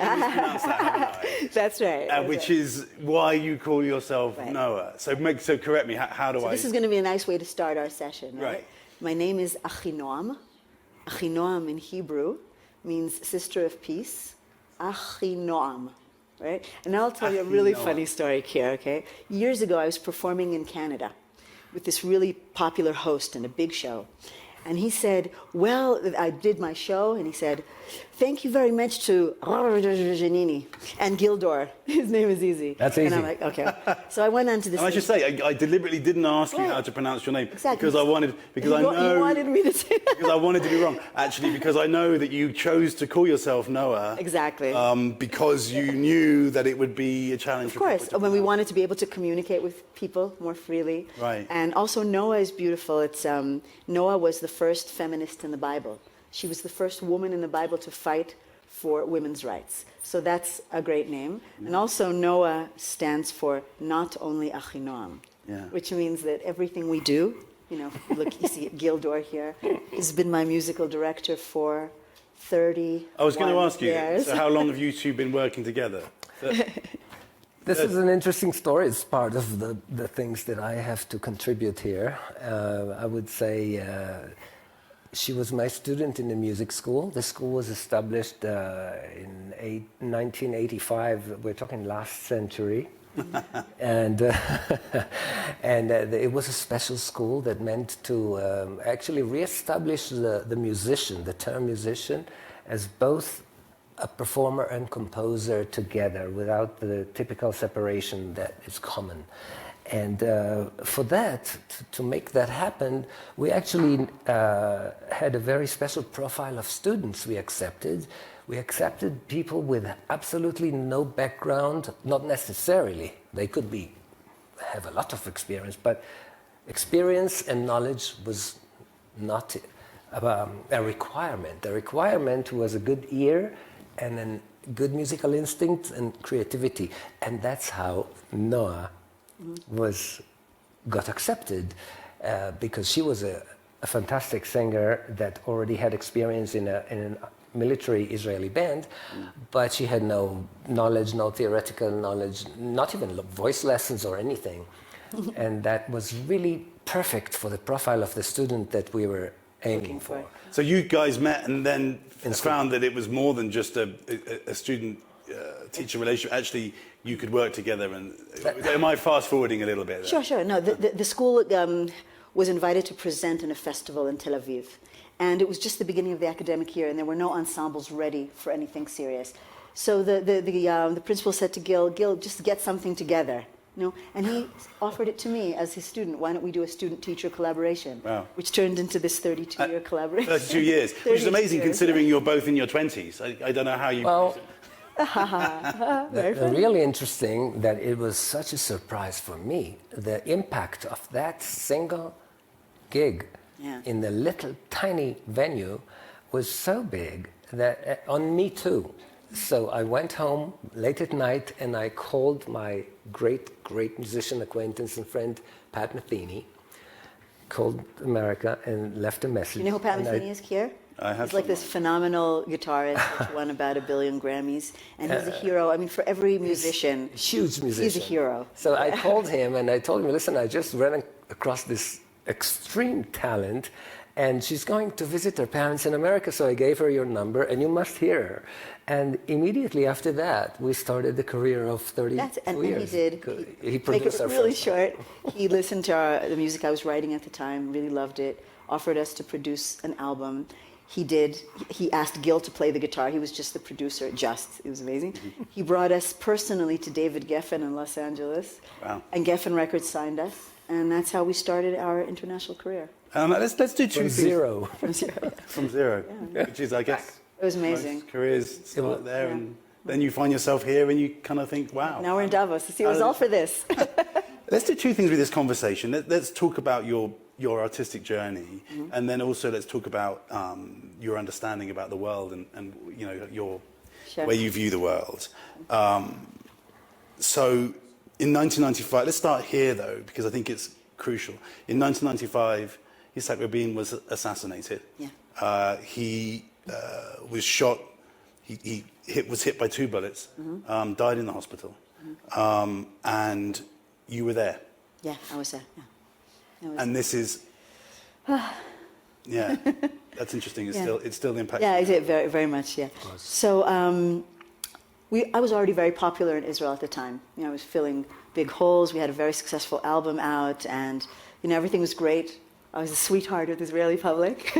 mispronounced that, haven't I? That's right. Which is why you call yourself Noah. So correct me, how do I... This is going to be a nice way to start our session, right? Right. My name is Achinoam. Achinoam in Hebrew means sister of peace. Achinoam, right? And now I'll tell you a really funny story here, okay? Years ago, I was performing in Canada with this really popular host in a big show. And he said, well, I did my show, and he said, thank you very much to and Gildor. His name is easy. That's easy. And I'm like, okay. So I went on to this. And I should say, I deliberately didn't ask you how to pronounce your name. Exactly. Because I know... You wanted me to say that. Because I wanted to be wrong. Actually, because I know that you chose to call yourself Noah. Exactly. Because you knew that it would be a challenge. Of course, when we wanted to be able to communicate with people more freely. Right. And also Noah is beautiful. It's Noah was the first feminist in the Bible. She was the first woman in the Bible to fight for women's rights. So that's a great name. And also Noah stands for not only Achinoam, which means that everything we do, you know, look, you see Gildor here, has been my musical director for 30 I was going to ask you, years. so how long have you two been working together? This is an interesting story. It's part of the things that I have to contribute here. I would say she was my student in the music school. The school was established in 1985. We're talking last century. and it was a special school that meant to actually reestablish the musician, the term musician, as both a performer and composer together without the typical separation that is common. And for that, to make that happen, we actually had a very special profile of students we accepted. We accepted people with absolutely no background, not necessarily. They could have a lot of experience, but experience and knowledge was not a requirement. The requirement was a good ear and a good musical instinct and creativity. And that's how Noah got accepted, because she was a fantastic singer that already had experience in a military Israeli band, but she had no knowledge, no theoretical knowledge, not even voice lessons or anything. And that was really perfect for the profile of the student that we were aiming for. So you guys met and then found that it was more than just a student-teacher relationship. Actually, you could work together. And am I fast-forwarding a little bit? Sure. No, the school was invited to present in a festival in Tel Aviv. And it was just the beginning of the academic year, and there were no ensembles ready for anything serious. So the principal said to Gil, just get something together. You know? And he offered it to me as his student. Why don't we do a student-teacher collaboration? Wow. Which turned into this 32-year collaboration. 32 years, which is amazing considering you're both in your 20s. I don't know how you... Well, really interesting that it was such a surprise for me. The impact of that single gig in the little tiny venue was so big that on me too. So I went home late at night and I called my great musician acquaintance and friend, Pat Metheny, called America and left a message. You know who Pat Metheny is here? He's like this phenomenal guitarist who's won about 1 billion Grammys. And he's a hero. I mean, for every musician. Huge musician. He's a hero. So I called him and I told him, listen, I just ran across this extreme talent and she's going to visit her parents in America, so I gave her your number and you must hear her. And immediately after that, we started the career of 32 years. And he did. He produced make it really short. He listened to the music I was writing at the time, really loved it, offered us to produce an album. He did. He asked Gil to play the guitar. He was just the producer. It was amazing. He brought us personally to David Geffen in Los Angeles. Wow. And Geffen Records signed us. And that's how we started our international career. Let's do two things. From zero. From zero, which is, I guess, it was amazing. Most careers start there, and then you find yourself here, and you kind of think, "Wow." Now we're in Davos. See, it was all for this. Let's do two things with this conversation. Let's talk about your artistic journey, and then also let's talk about your understanding about the world and you know your way you view the world. So, in 1995, let's start here though, because I think it's crucial. In 1995. Rabin was assassinated. Yeah. He was shot. was hit by 2 bullets, died in the hospital, and you were there. Yeah, I was there. Yeah. And this is, yeah, that's interesting. It's still impacting. Yeah, it very, very much. Yeah. So I was already very popular in Israel at the time. You know, I was filling big holes. We had a very successful album out, and everything was great. I was a sweetheart with the Israeli public.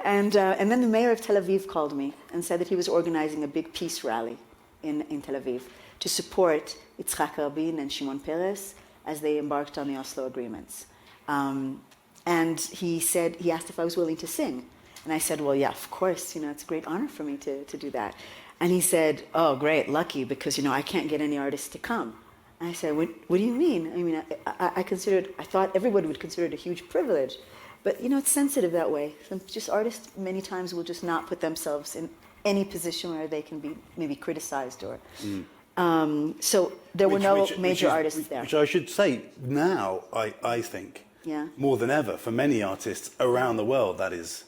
and then the mayor of Tel Aviv called me and said that he was organizing a big peace rally in Tel Aviv to support Yitzhak Rabin and Shimon Peres as they embarked on the Oslo agreements. And he asked if I was willing to sing. And I said, well, yeah, of course, it's a great honor for me to do that. And he said, oh, great, lucky, because, I can't get any artists to come. And I said, what do you mean? I mean, I thought everybody would consider it a huge privilege. But, it's sensitive that way. Just artists many times will just not put themselves in any position where they can be maybe criticized or... So there were no major artists there. Which I should say now, I think, more than ever, for many artists around the world, that is,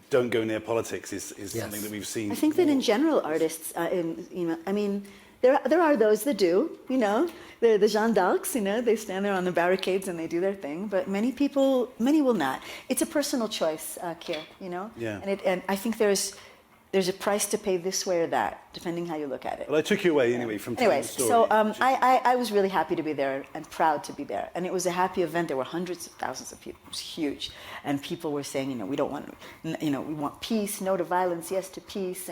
don't go near politics is something that we've seen. I think that in general, artists, I mean, there are those that do, they're the Jeanne d'Arcs, they stand there on the barricades and they do their thing, but many will not. It's a personal choice, Kier, Yeah. And I think there's a price to pay this way or that, depending how you look at it. Well, I took you away anyway from telling the story. So I was really happy to be there and proud to be there. And it was a happy event. There were hundreds of thousands of people. It was huge. And people were saying, we don't want, we want peace, no to violence, yes to peace.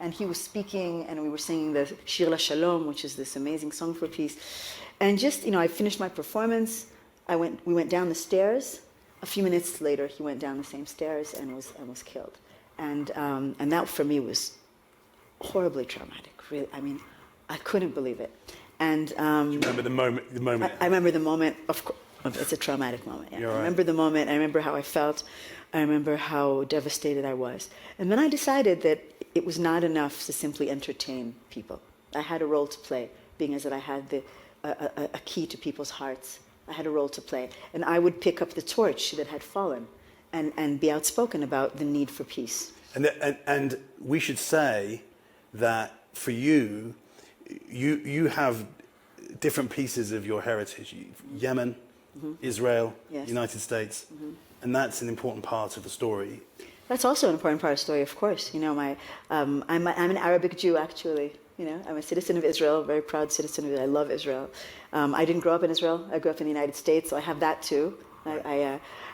And he was speaking, and we were singing the Shir LaShalom, which is this amazing song for peace. And just, I finished my performance. We went down the stairs. A few minutes later, he went down the same stairs and was killed. And that for me was horribly traumatic. Really, I mean, I couldn't believe it. And do you remember the moment? I remember the moment. Of course, it's a traumatic moment. Yeah. Right. I remember the moment. I remember how I felt. I remember how devastated I was. And then I decided that it was not enough to simply entertain people. I had a role to play, being as that I had a key to people's hearts. I had a role to play, and I would pick up the torch that had fallen. And be outspoken about the need for peace. And we should say that for you have different pieces of your heritage. Yemen, Israel, yes. United States, and that's an important part of the story. That's also an important part of the story, of course. I'm an Arabic Jew, actually. I'm a citizen of Israel, a very proud citizen of it. I love Israel. I didn't grow up in Israel. I grew up in the United States, so I have that too.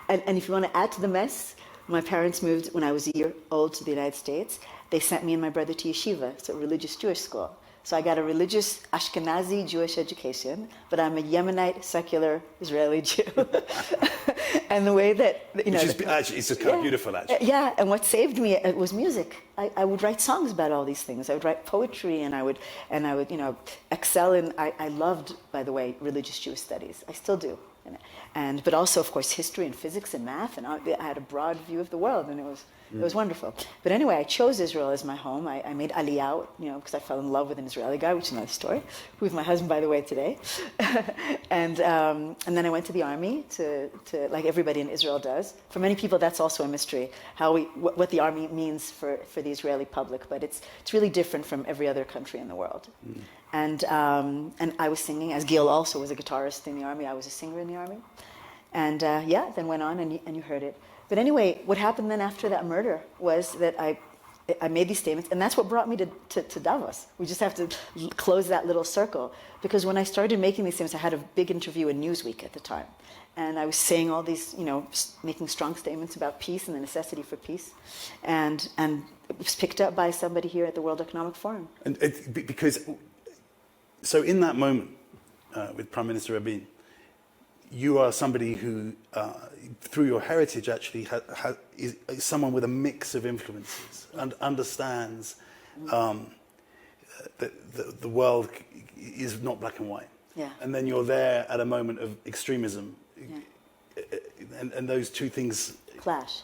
And if you want to add to the mess, my parents moved when I was a year old to the United States. They sent me and my brother to yeshiva, it's a religious Jewish school. So I got a religious Ashkenazi Jewish education, but I'm a Yemenite secular Israeli Jew. And the way that, Which is actually, it's just kind of beautiful, actually. Yeah, and what saved me was music. I would write songs about all these things. I would write poetry, and I would excel in. I loved, by the way, religious Jewish studies. I still do. But also, of course, history and physics and math, and I had a broad view of the world, and it was wonderful. But anyway, I chose Israel as my home. I made Aliyah, because I fell in love with an Israeli guy, which is another story, who's my husband, by the way, today. And then I went to the army, to like everybody in Israel does. For many people, that's also a mystery, what the army means for the Israeli public, but it's really different from every other country in the world. And I was singing, as Gil also was a guitarist in the army. I was a singer in the army. And then went on, and you heard it. But anyway, what happened then after that murder was that I made these statements, and that's what brought me to Davos. We just have to close that little circle. Because when I started making these statements, I had a big interview in Newsweek at the time. And I was saying all these, making strong statements about peace and the necessity for peace. And it was picked up by somebody here at the World Economic Forum. And so in that moment with Prime Minister Rabin, you are somebody who, through your heritage, actually is someone with a mix of influences and understands that the world is not black and white. Yeah. And then you're there at a moment of extremism, and those two things clash.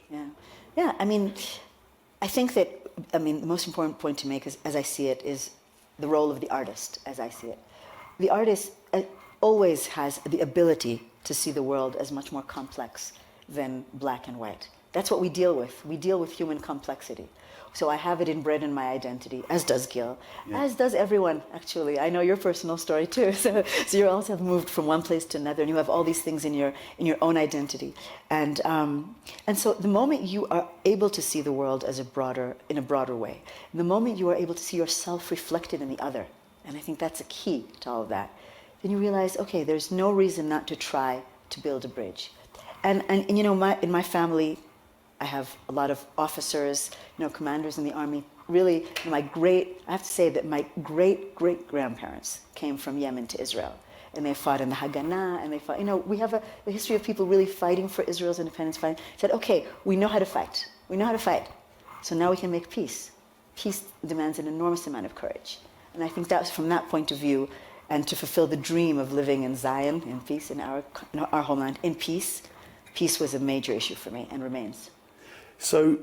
Yeah. Yeah. I think that the most important point to make, as I see it, is the role of the artist, as I see it. The artist always has the ability to see the world as much more complex than black and white. That's what we deal with. We deal with human complexity. So I have it inbred in my identity, as does Gil, as does everyone, actually. I know your personal story too. So you also have moved from one place to another, and you have all these things in your own identity. And so the moment you are able to see the world as in a broader way, the moment you are able to see yourself reflected in the other, and I think that's a key to all of that, then you realize, okay, there's no reason not to try to build a bridge. And you know, in my family, I have a lot of officers, you know, commanders in the army. Really, I have to say that my great-great-grandparents came from Yemen to Israel. And they fought in the Haganah, and they fought, you know, we have a history of people really fighting for Israel's independence, said, okay, we know how to fight. We know how to fight. So now we can make peace. Peace demands an enormous amount of courage. And I think that was from that point of view, and to fulfill the dream of living in Zion, in peace, in our homeland, in peace, peace was a major issue for me and remains. So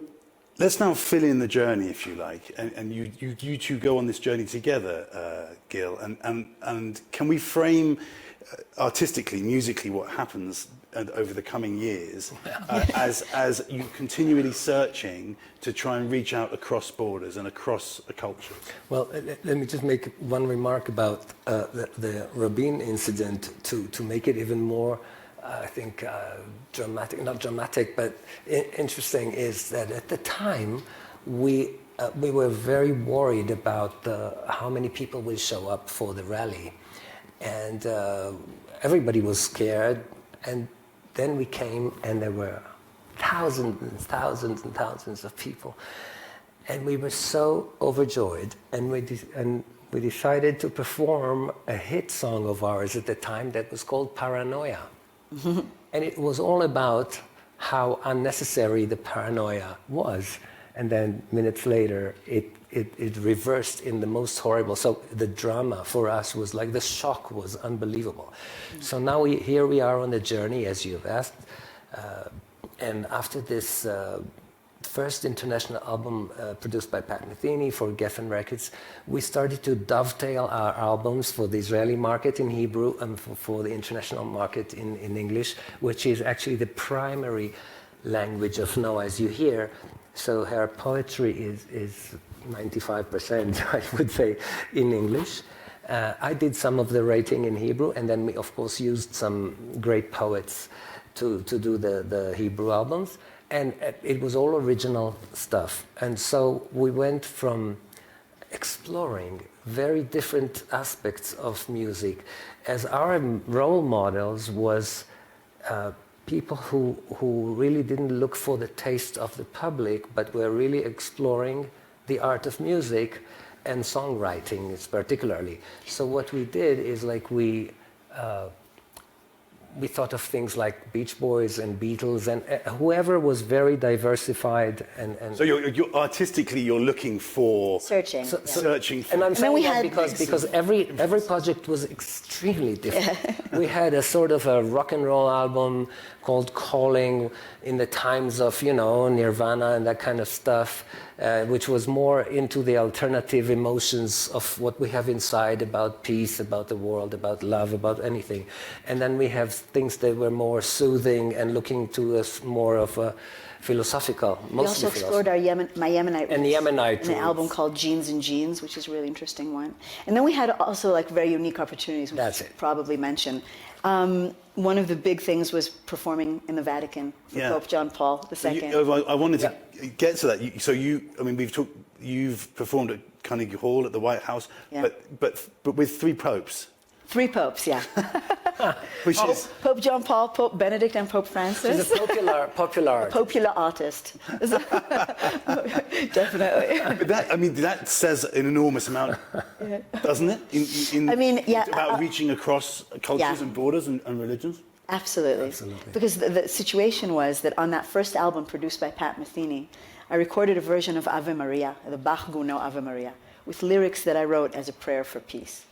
let's now fill in the journey, if you like, and you two go on this journey together, Gil, and can we frame artistically, musically, what happens over the coming years as you continually searching to try and reach out across borders and across cultures? Well, let me just make one remark about the Rabin incident to make it even more I think dramatic, not dramatic, but interesting, is that at the time we were very worried about how many people will show up for the rally, and everybody was scared. And then we came, and there were thousands and thousands and thousands of people, and we were so overjoyed, and we decided to perform a hit song of ours at the time that was called Paranoia. And it was all about how unnecessary the paranoia was. And then minutes later, it reversed in the most horrible. So the drama for us was like, the shock was unbelievable. So now here we are on the journey, as you've asked. And after this first international album produced by Pat Metheny for Geffen Records, we started to dovetail our albums for the Israeli market in Hebrew and for the international market in English, which is actually the primary language of Noah, as you hear. So her poetry is 95%, I would say, in English. I did some of the writing in Hebrew, and then we, of course, used some great poets to do the Hebrew albums. And it was all original stuff. And so we went from exploring very different aspects of music, as our role models was people who really didn't look for the taste of the public, but were really exploring the art of music and songwriting particularly. So what we did is, like, we thought of things like Beach Boys and Beatles and whoever was very diversified. And so you're artistically, you're looking for... Searching. Searching for... And I'm saying that because every project was extremely different. Yeah. We had a sort of a rock and roll album called Calling in the times of, you know, Nirvana and that kind of stuff, which was more into the alternative emotions of what we have inside about peace, about the world, about love, about anything. And then we have things that were more soothing and looking to us more of a philosophical, mostly we also explored my Yemenite roots. And the Yemenite roots. An album called Jeans and Jeans, which is a really interesting one. And then we had also, like, very unique opportunities, which you probably mentioned. One of the big things was performing in the Vatican for Pope John Paul II. I wanted to get to that. You've performed at Carnegie Hall, at the White House, but with 3 popes. 3 popes, yeah. Which is Pope John Paul, Pope Benedict, and Pope Francis. She's a popular artist. Popular artist. Definitely. But that says an enormous amount, doesn't it? About reaching across cultures and borders and religions. Absolutely. Because the situation was that on that first album produced by Pat Metheny, I recorded a version of Ave Maria, the Bach Gounod Ave Maria, with lyrics that I wrote as a prayer for peace.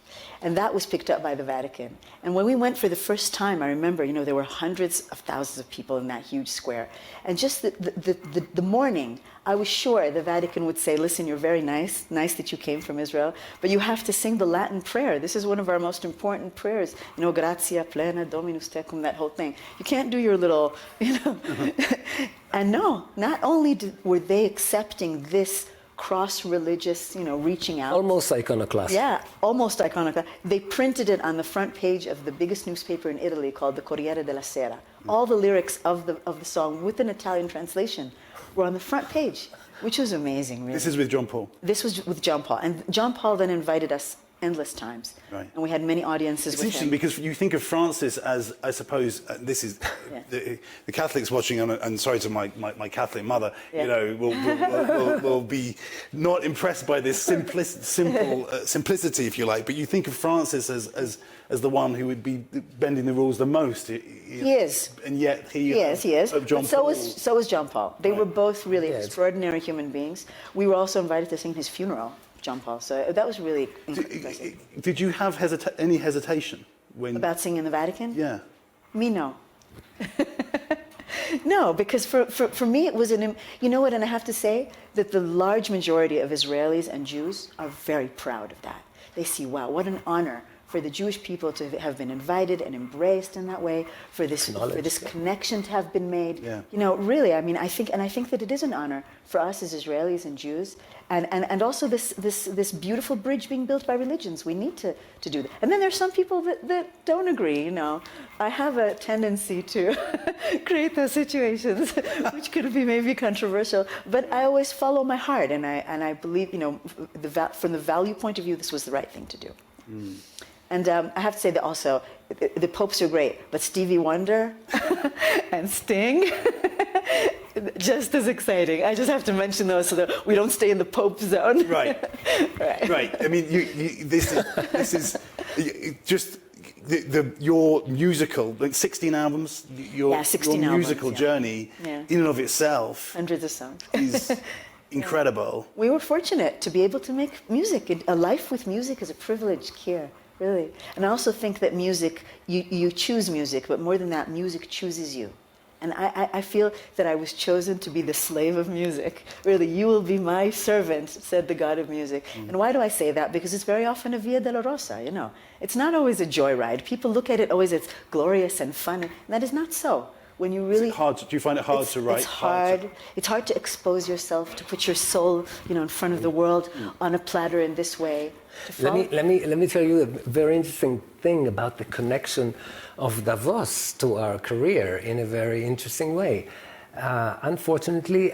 And that was picked up by the Vatican. And when we went for the first time, I remember, there were hundreds of thousands of people in that huge square. And just the morning, I was sure the Vatican would say, listen, you're very nice that you came from Israel, but you have to sing the Latin prayer. This is one of our most important prayers. Gratia plena Dominus tecum, that whole thing. You can't do your little, And no, not only were they accepting this cross-religious, reaching out. Almost iconoclastic. Yeah, almost iconoclastic. They printed it on the front page of the biggest newspaper in Italy called the Corriere della Sera. All the lyrics of the song with an Italian translation were on the front page, which was amazing, really. This is with John Paul? This was with John Paul. And John Paul then invited us endless times. Right. And we had many audiences it's with interesting him. because you think of Francis as, I suppose, this is the Catholics watching, and sorry to my Catholic mother, will be not impressed by this simplicity, if you like. But you think of Francis as the one who would be bending the rules the most. He is. And yet he is. John Paul. So was John Paul. They were both really extraordinary human beings. We were also invited to sing his funeral, John Paul. So that was really impressive. Did you have any hesitation when about singing in the Vatican? Yeah. Me, no. No, because for me it was and I have to say that the large majority of Israelis and Jews are very proud of that. They see, wow, what an honor for the Jewish people to have been invited and embraced in that way, for this connection to have been made. Yeah. Really, I think that it is an honor for us as Israelis and Jews, and also this beautiful bridge being built by religions. We need to do that. And then there's some people that don't agree. I have a tendency to create those situations, which could be maybe controversial. But I always follow my heart, and I believe, from the value point of view, this was the right thing to do. Mm. And I have to say that also, the popes are great, but Stevie Wonder and Sting, just as exciting. I just have to mention those so that we don't stay in the pope zone. Right. Right. I mean, this is just your musical, 16 albums, your 16 musical albums, journey in and of itself. Hundreds of songs. Is incredible. We were fortunate to be able to make music. A life with music is a privilege here. Really. And I also think that music, you choose music, but more than that, music chooses you. And I feel that I was chosen to be the slave of music. Really, you will be my servant, said the God of music. Mm. And why do I say that? Because it's very often a Via Dolorosa, It's not always a joyride. People look at it always as glorious and fun. And that is not so. When you really... do you find it hard to write? It's hard. It's hard to expose yourself, to put your soul, in front of the world on a platter in this way. Let me tell you a very interesting thing about the connection of Davos to our career in a very interesting way. Unfortunately,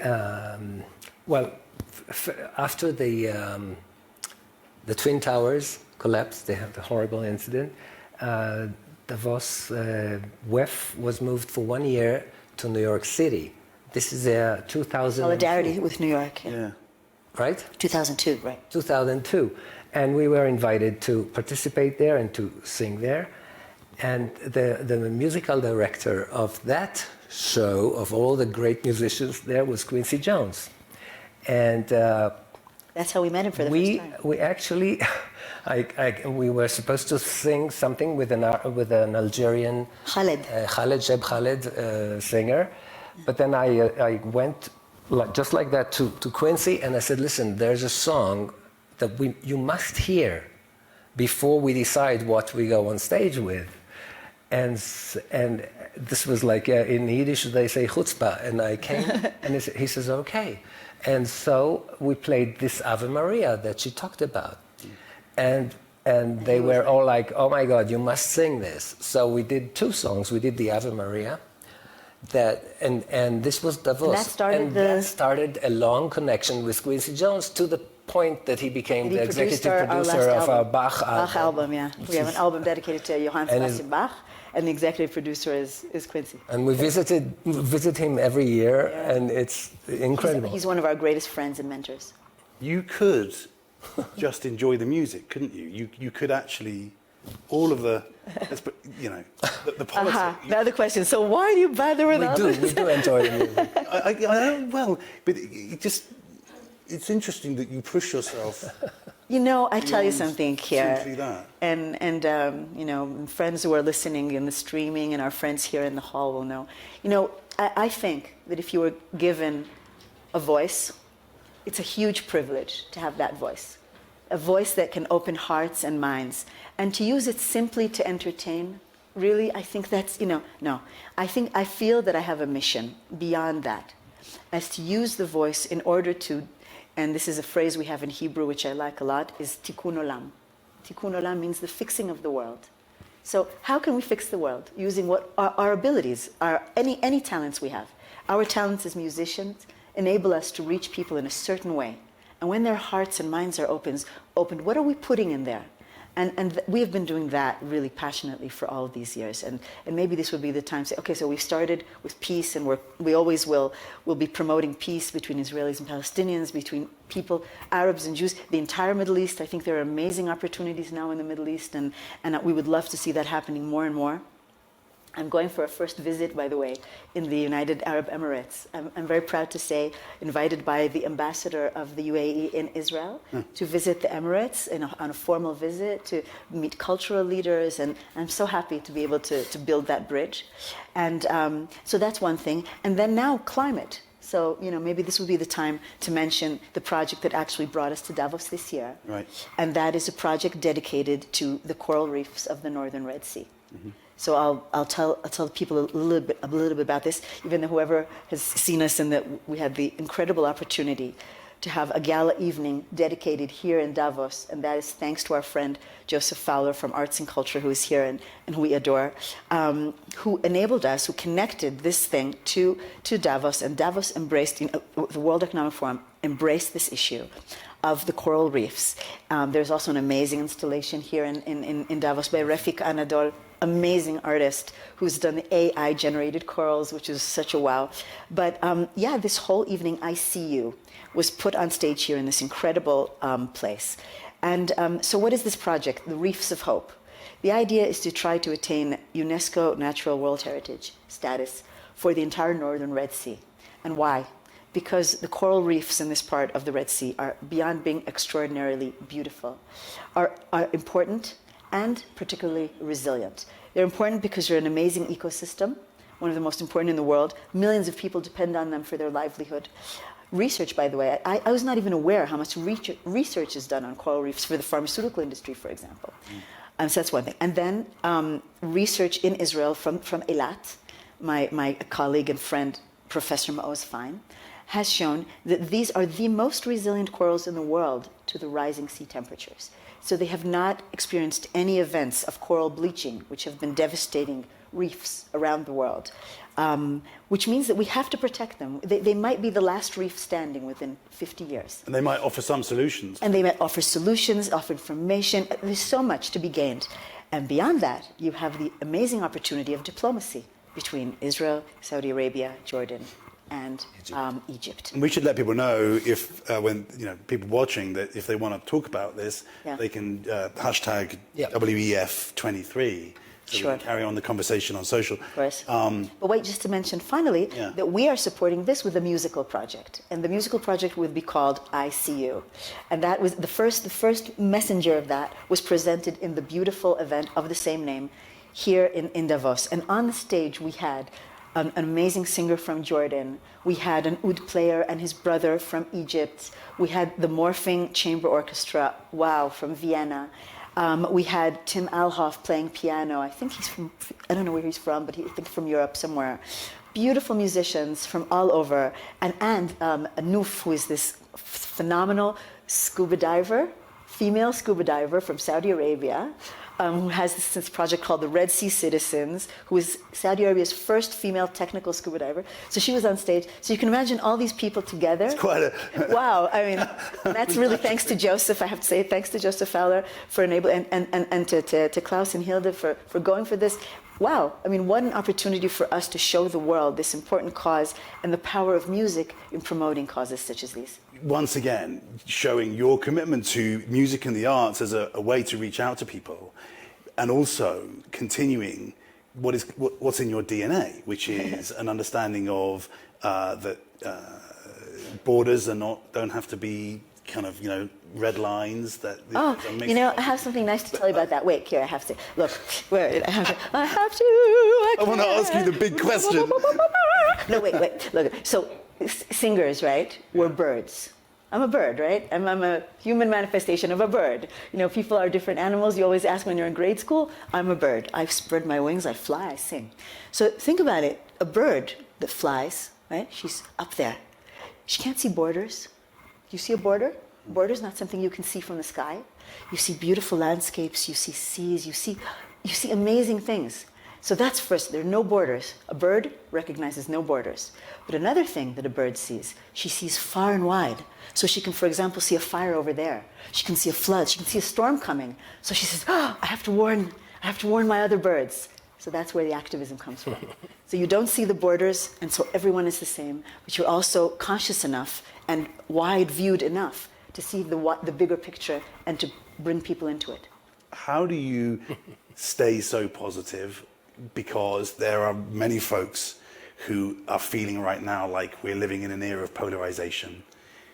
after the Twin Towers collapsed, they had the horrible incident. Davos WEF was moved for 1 year to New York City. This is 2000. Solidarity with New York. Yeah. Right? 2002, right. 2002. And we were invited to participate there and to sing there. And the musical director of that show, of all the great musicians there, was Quincy Jones. And that's how we met him for the first time. We actually, we were supposed to sing something with an Algerian Sheb Khaled singer, but then I went just like that to Quincy, and I said, "Listen, there's a song that you must hear before we decide what we go on stage with," and this was like in Yiddish they say chutzpah, and I came and he says, "Okay." And so we played this Ave Maria that she talked about. And they were all like, "Oh my God, you must sing this." So we did 2 songs. We did the Ave Maria, and this was Davos. And that started a long connection with Quincy Jones to the point that he became the executive producer of our Bach album. Yeah. We have an album dedicated to Johann Sebastian Bach. And the executive producer is Quincy. And we visit him every year, and it's incredible. He's one of our greatest friends and mentors. You could just enjoy the music, couldn't you? You could actually, all of the politics. Now the question, so why do you bother with all this? We do enjoy the music. Well, but it's interesting that you push yourself You know, I tell you something here. Simply that. And you know, friends who are listening in the streaming and our friends here in the hall will know. You know, I think that if you were given a voice, it's a huge privilege to have that voice. A voice that can open hearts and minds. And to use it simply to entertain, really, I think that's, you know, no. I feel that I have a mission beyond that, as to use the voice in order to, and this is a phrase we have in Hebrew, which I like a lot, is tikkun olam. Tikkun olam means the fixing of the world. So how can we fix the world? Using what our abilities, any talents we have. Our talents as musicians enable us to reach people in a certain way. And when their hearts and minds are opened, what are we putting in there? And we have been doing that really passionately for all of these years. And maybe this would be the time to say, okay, so we started with peace, and we always will be promoting peace between Israelis and Palestinians, between people, Arabs and Jews, the entire Middle East. I think there are amazing opportunities now in the Middle East, and we would love to see that happening more and more. I'm going for a first visit, by the way, in the United Arab Emirates. I'm very proud to say, invited by the ambassador of the UAE in Israel to visit the Emirates on a formal visit, to meet cultural leaders, and I'm so happy to be able to build that bridge. And so that's one thing. And then now climate. So, you know, maybe this would be the time to mention the project that actually brought us to Davos this year. Right. And that is a project dedicated to the coral reefs of the Northern Red Sea. Mm-hmm. So I'll tell people a little bit about this, even though whoever has seen us, and that we had the incredible opportunity to have a gala evening dedicated here in Davos, and that is thanks to our friend Joseph Fowler from Arts and Culture, who is here and who we adore, who enabled us, who connected this thing to Davos, and Davos embraced, you know, the World Economic Forum embraced this issue of the coral reefs. There's also an amazing installation here in Davos by Refik Anadol, amazing artist who's done the AI-generated corals, which is such a wow. But yeah, this whole evening, I See You, was put on stage here in this incredible place. And so what is this project, the Reefs of Hope? The idea is to try to attain UNESCO Natural World Heritage status for the entire Northern Red Sea. And why? Because the coral reefs in this part of the Red Sea are, beyond being extraordinarily beautiful, are important and particularly resilient. They're important because they're an amazing ecosystem, one of the most important in the world. Millions of people depend on them for their livelihood. Research, by the way, I was not even aware how much research is done on coral reefs for the pharmaceutical industry, for example. So that's one thing. And then research in Israel from Eilat, my colleague and friend, Professor Maoz Fine, has shown that these are the most resilient corals in the world to the rising sea temperatures. So they have not experienced any events of coral bleaching, which have been devastating reefs around the world, which means that we have to protect them. They might be the last reef standing within 50 years. And they might offer some solutions. And they might offer solutions, offer information. There's so much to be gained. And beyond that, you have the amazing opportunity of diplomacy between Israel, Saudi Arabia, Jordan, and Egypt. And we should let people know, if when people watching, that if they want to talk about this, they can hashtag WEF23. So we can carry on the conversation on social. Of course. But wait, just to mention finally that we are supporting this with a musical project. And the musical project would be called I See You. And that was the first messenger of that was presented in the beautiful event of the same name here in Davos. And on the stage we had an amazing singer from Jordan. We had an oud player and his brother from Egypt. We had the Morphing Chamber Orchestra, from Vienna. We had Tim Alhoff playing piano. I think he's from, I don't know where he's from, but I think from Europe somewhere. Beautiful musicians from all over. And Anouf, who is this phenomenal scuba diver, female scuba diver from Saudi Arabia, who has this project called the Red Sea Citizens, who is Saudi Arabia's first female technical scuba diver. So she was on stage. So you can imagine all these people together. It's quite a... Wow. I mean, that's really thanks to Joseph, I have to say, thanks to Joseph Fowler for enabling, and to Klaus and Hilde for going for this. Wow. I mean, what an opportunity for us to show the world this important cause and the power of music in promoting causes such as these. Once again, showing your commitment to music and the arts as a way to reach out to people, and also continuing what's in your DNA, which is an understanding of that borders don't have to be kind of, red lines that... Oh, I have something nice to tell you about that. Wait, Kira, I have to... Look, wait, I have to... I want to ask you the big question. No, wait. Look, so singers, right, were birds. I'm a bird, right? I'm a human manifestation of a bird. People are different animals. You always ask when you're in grade school. I'm a bird. I spread my wings. I fly. I sing. So think about it. A bird that flies, right? She's up there. She can't see borders. You see a border? A border is not something you can see from the sky. You see beautiful landscapes. You see seas. You see amazing things. So that's first. There are no borders. A bird recognizes no borders. But another thing that a bird sees, she sees far and wide. So she can, for example, see a fire over there. She can see a flood. She can see a storm coming. So she says, I have to warn my other birds. So that's where the activism comes from. So you don't see the borders, and so everyone is the same, but you're also conscious enough and wide-viewed enough to see the bigger picture and to bring people into it. How do you stay so positive? Because there are many folks who are feeling right now like we're living in an era of polarization,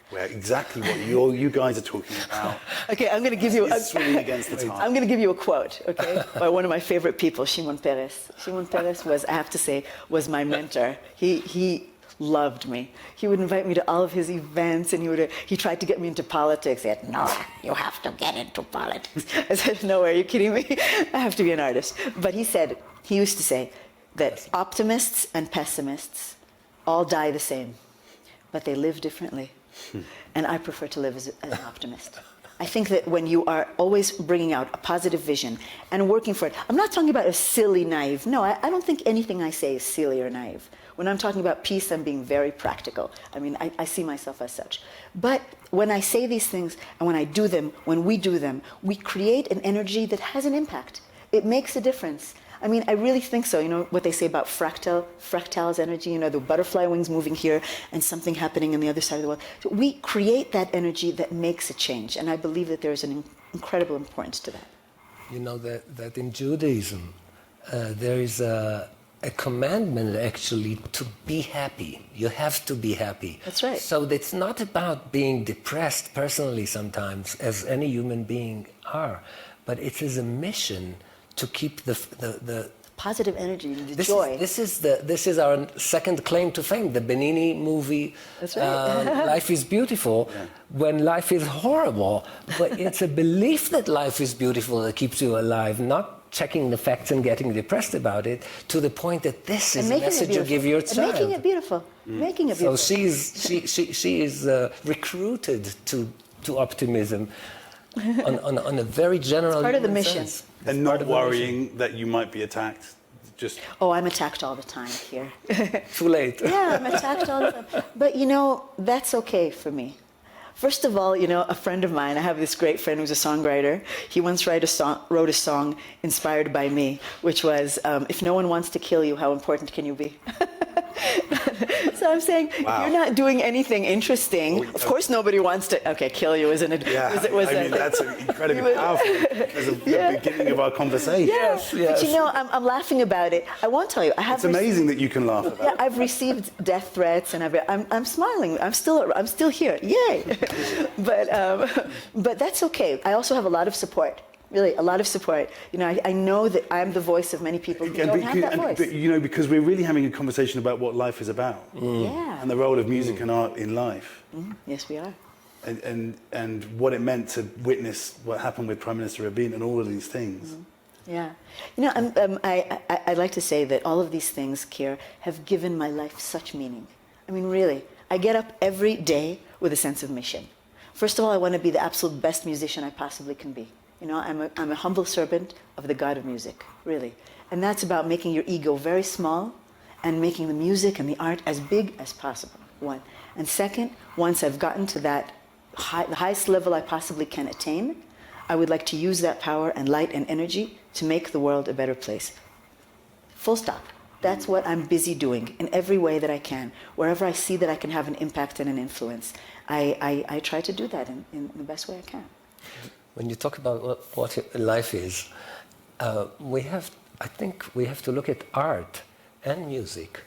where exactly what you guys are talking about. Okay, I'm going to give you. Swimming against the tide. I'm going to give you a quote, okay, by one of my favorite people, Shimon Peres. Shimon Peres was, I have to say, was my mentor. He loved me. He would invite me to all of his events, and he tried to get me into politics. He said, "No, you have to get into politics." I said, "No, are you kidding me? I have to be an artist." But he used to say that optimists and pessimists all die the same, but they live differently. And I prefer to live as an optimist. I think that when you are always bringing out a positive vision and working for it, I'm not talking about a silly, naive. No, I don't think anything I say is silly or naive. When I'm talking about peace, I'm being very practical. I mean, I see myself as such. But when I say these things and when I do them, when we do them, we create an energy that has an impact. It makes a difference. I mean, I really think so. What they say about fractals energy, the butterfly wings moving here and something happening on the other side of the world. So we create that energy that makes a change. And I believe that there's an incredible importance to that. That in Judaism, there is a commandment actually to be happy. You have to be happy. That's right. So it's not about being depressed personally sometimes, as any human being are, but it is a mission to keep the positive energy, the joy. This is our second claim to fame. The Benini movie, That's right. Life is Beautiful, when life is horrible. But it's a belief that life is beautiful that keeps you alive, not checking the facts and getting depressed about it, to the point that this is a message you give your child. And making it beautiful. Making it beautiful. So she is recruited to optimism on a very general it's part of the mission. sense. And not worrying that you might be attacked. Oh, I'm attacked all the time here. Too late. Yeah, I'm attacked all the time. But that's okay for me. First of all, a friend of mine, I have this great friend who's a songwriter. He once wrote a song inspired by me, which was, if no one wants to kill you, how important can you be? So I'm saying, wow. If you're not doing anything interesting, of course nobody wants to, kill you isn't it? Yeah, that's incredibly powerful as the beginning of our conversation. Yes. But I'm laughing about it. I won't tell you. It's amazing that you can laugh about it. Yeah, I've received death threats, and I'm smiling. I'm still here. Yay! But that's okay. I also have a lot of support. Really, a lot of support. I know that I'm the voice of many people who don't have that voice. But, because we're really having a conversation about what life is about. Yeah. And the role of music and art in life. Yes, we are. And what it meant to witness what happened with Prime Minister Rabin and all of these things. Yeah. I'd like to say that all of these things, Keir, have given my life such meaning. I mean, really, I get up every day with a sense of mission. First of all, I want to be the absolute best musician I possibly can be. I'm a humble servant of the God of music, really. And that's about making your ego very small and making the music and the art as big as possible, one. And second, once I've gotten to the highest level I possibly can attain, I would like to use that power and light and energy to make the world a better place. Full stop. That's what I'm busy doing in every way that I can. Wherever I see that I can have an impact and an influence, I try to do that in the best way I can. When you talk about what life is, I think we have to look at art and music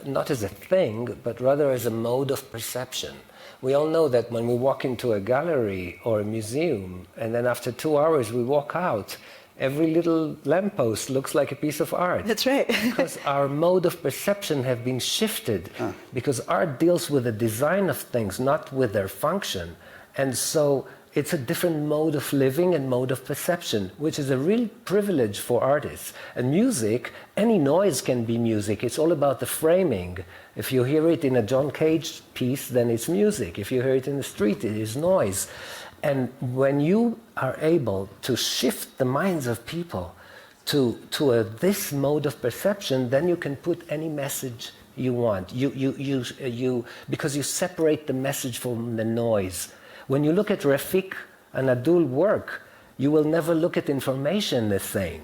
not as a thing, but rather as a mode of perception. We all know that when we walk into a gallery or a museum, and then after 2 hours we walk out, every little lamppost looks like a piece of art. That's right. Because our mode of perception have been shifted. Because art deals with the design of things, not with their function. And so it's a different mode of living and mode of perception, which is a real privilege for artists. And music, any noise can be music. It's all about the framing. If you hear it in a John Cage piece, then it's music. If you hear it in the street, it is noise. And when you are able to shift the minds of people to this mode of perception, then you can put any message you want. Because you separate the message from the noise. When you look at Rafik and Adul work, you will never look at information the same.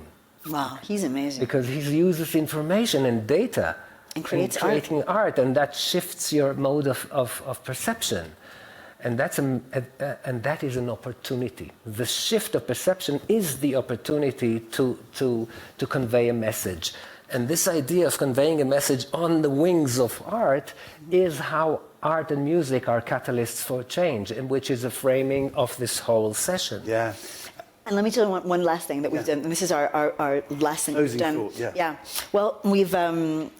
Wow, he's amazing. Because he uses information and data and creates creating art, and that shifts your mode of perception. And that is an opportunity. The shift of perception is the opportunity to convey a message. And this idea of conveying a message on the wings of art is how art and music are catalysts for change, and which is a framing of this whole session. Yeah. And let me tell you one last thing that we've done, and this is our last thing we've done. Thought, Well, we've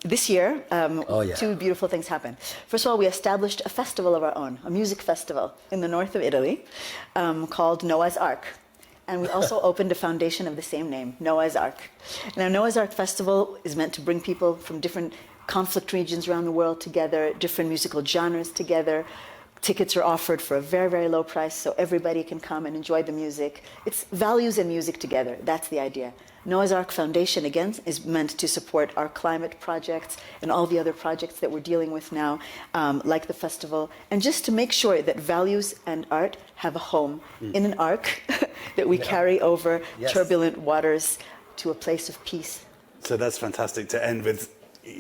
this year, two beautiful things happened. First of all, we established a festival of our own, a music festival in the north of Italy, called Noah's Ark. And we also opened a foundation of the same name, Noah's Ark. Now, Noah's Ark Festival is meant to bring people from different conflict regions around the world together, different musical genres together. Tickets are offered for a very, very low price, so everybody can come and enjoy the music. It's values and music together. That's the idea. Noah's Ark Foundation, again, is meant to support our climate projects and all the other projects that we're dealing with now, like the festival, and just to make sure that values and art have a home in an ark that we carry over turbulent waters to a place of peace. So that's fantastic to end with.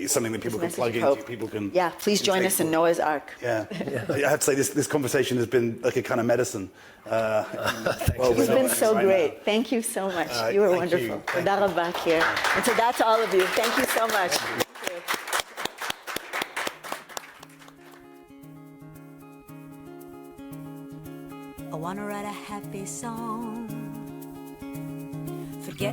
Something that people can plug into, people can... Yeah, please join us in Noah's Ark. Yeah. I have to say, this conversation has been like a kind of medicine. It's been so great. Thank you so much. You were wonderful. Toda rabah here. And toda to all of you. Thank you so much. I want to write a happy song